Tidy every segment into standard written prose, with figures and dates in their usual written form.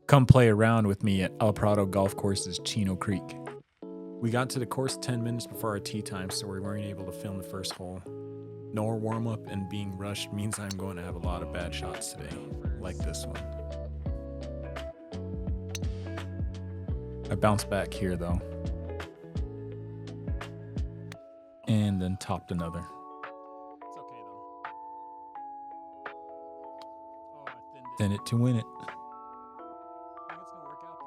Come play around with me at El Prado Golf Courses, Chino Creek. We got to the course 10 minutes before our tee time, so we weren't able to film the first hole. No warm-up and being rushed means I'm going to have a lot of bad shots today, like this one. I bounced back here though, and then topped another. It's okay though. Oh, I thinned it. Thin it to win it. I think it's gonna work out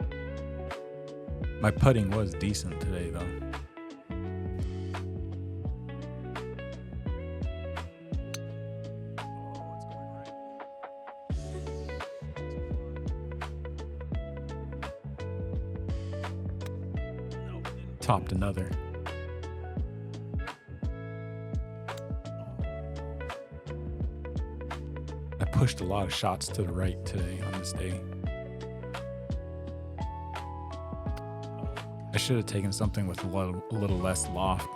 though. My putting was decent today though. Oh, it's going right. Nope, didn't. Topped another. I pushed a lot of shots to the right today on this day. I should have taken something with a little less loft.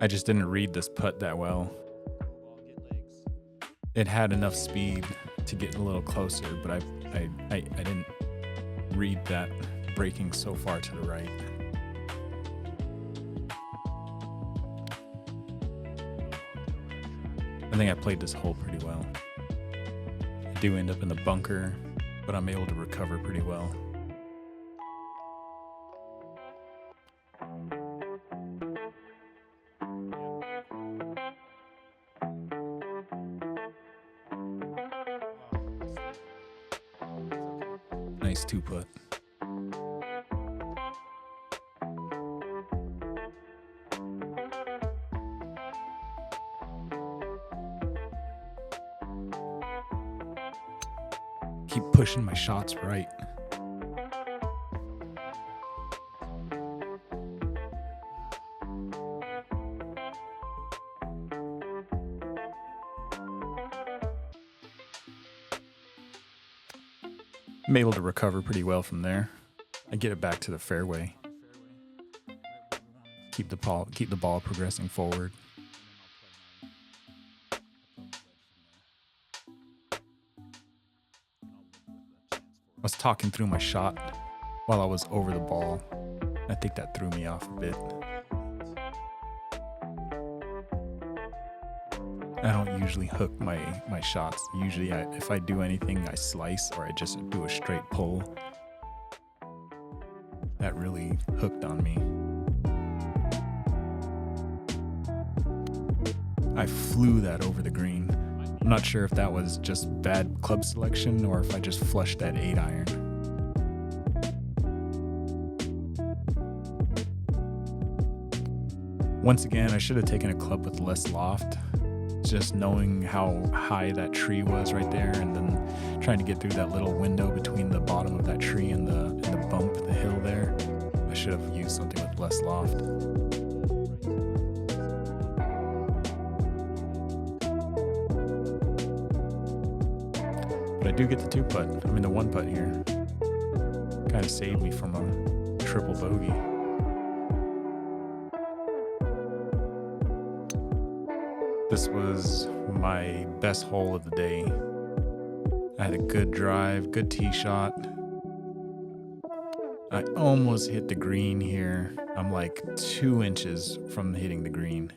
I just didn't read this putt that well. It had enough speed to get a little closer, but I didn't read that breaking so far to the right. I think I played this hole pretty well. I do end up in the bunker, but I'm able to recover pretty well. Nice two putt. Keep pushing my shots right. I'm able to recover pretty well from there. I get it back to the fairway. Keep the ball progressing forward. I was talking through my shot while I was over the ball. I think that threw me off a bit. I don't usually hook my shots. Usually if I do anything, I slice or I just do a straight pull. That really hooked on me. I flew that over the green. I'm not sure if that was just bad club selection or if I just flushed that 8-iron. Once again, I should have taken a club with less loft. Just knowing how high that tree was right there and then trying to get through that little window between the bottom of that tree and the bump, the hill there. I should have used something with less loft. But I do get the two putt. I mean the one putt here. Kind of saved me from a triple bogey. This was my best hole of the day. I had a good drive, good tee shot. I almost hit the green here. I'm like 2 inches from hitting the green.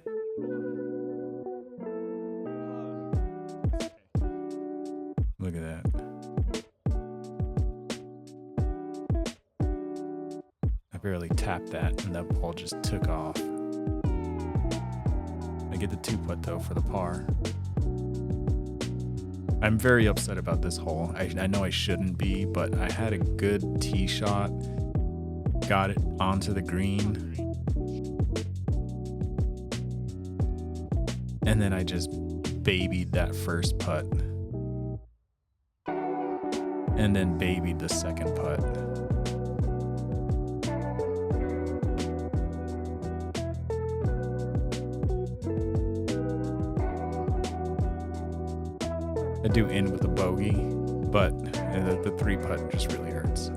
Look at that. I barely tapped that and that ball just took off. I get the two putt though for the par. I'm very upset about this hole. I know I shouldn't be, but I had a good tee shot, got it onto the green, and then I just babied that first putt, and then babied the second putt. I do end with a bogey, but the 3-putt just really hurts.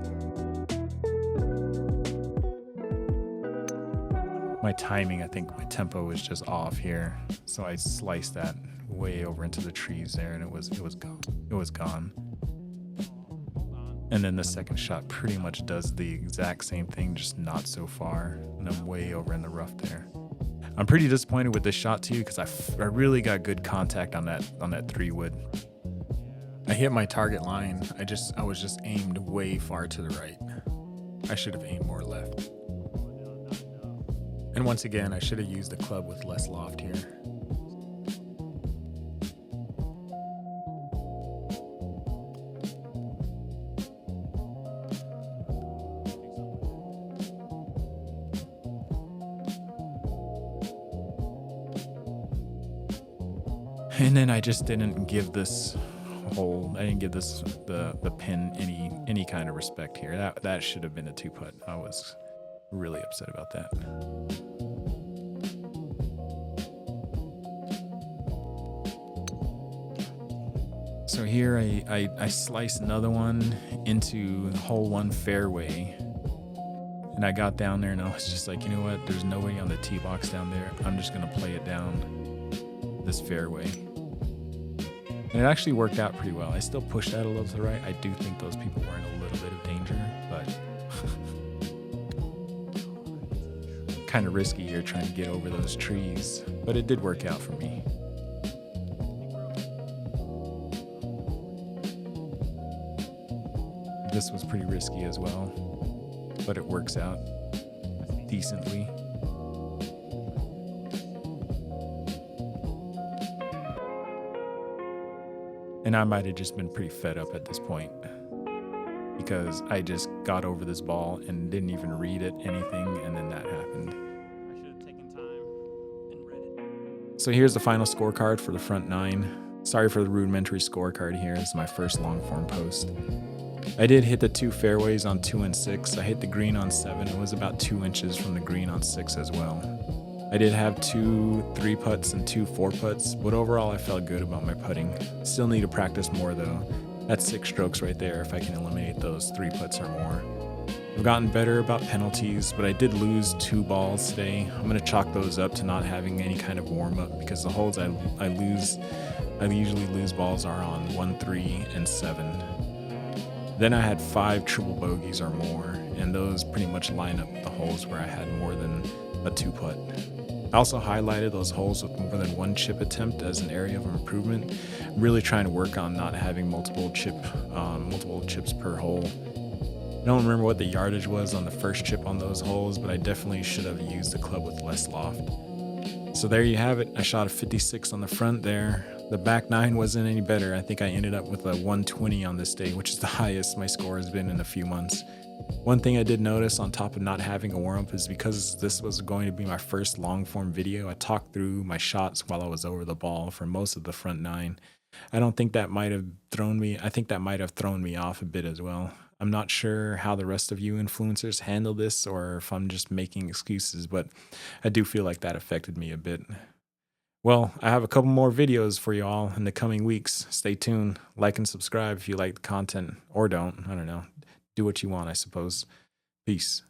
My timing, I think my tempo was just off here, so I sliced that way over into the trees there, and it was gone. It was gone. And then the second shot pretty much does the exact same thing, just not so far, and I'm way over in the rough there. I'm pretty disappointed with this shot too, because I really got good contact on that 3-wood. I hit my target line. I was just aimed way far to the right. I should have aimed more left. And once again, I should have used the club with less loft here. And then I just didn't give this the pin any kind of respect here. That should have been a 2-putt. I was really upset about that. So here I sliced another one into hole 1 fairway. And I got down there and I was just like, you know what? There's nobody on the tee box down there. I'm just going to play it down this fairway. And it actually worked out pretty well. I still pushed that a little to the right. I do think those people were in a little bit of danger, but kind of risky here trying to get over those trees. But it did work out for me. This was pretty risky as well, but it works out decently. And I might have just been pretty fed up at this point because I just got over this ball and didn't even read it, anything, and then that happened. I should have taken time and read it. So here's the final scorecard for the front 9. Sorry for the rudimentary scorecard here. This is my first long form post. I did hit the 2 fairways on 2 and 6. I hit the green on 7. It was about 2 inches from the green on 6 as well. I did have 2 3-putts and 2 4-putts, but overall I felt good about my putting. Still need to practice more though. That's 6 strokes right there if I can eliminate those 3-putts or more. I've gotten better about penalties, but I did lose 2 balls today. I'm going to chalk those up to not having any kind of warm-up because the holes I usually lose balls are on 1, 3, and 7. Then I had 5 triple bogeys or more, and those pretty much line up the holes where I had more than a 2-putt. I also highlighted those holes with more than 1 chip attempt as an area of improvement. I'm really trying to work on not having multiple chips per hole. I don't remember what the yardage was on the first chip on those holes, but I definitely should have used the club with less loft. So there you have it. I shot a 56 on the front there. The back 9 wasn't any better. I think I ended up with a 120 on this day, which is the highest my score has been in a few months. One thing I did notice on top of not having a warm-up is because this was going to be my first long-form video, I talked through my shots while I was over the ball for most of the front 9. I think that might have thrown me off a bit as well. I'm not sure how the rest of you influencers handle this or if I'm just making excuses, but I do feel like that affected me a bit. Well, I have a couple more videos for you all in the coming weeks. Stay tuned. Like and subscribe if you like the content, or don't. I don't know. Do what you want, I suppose. Peace.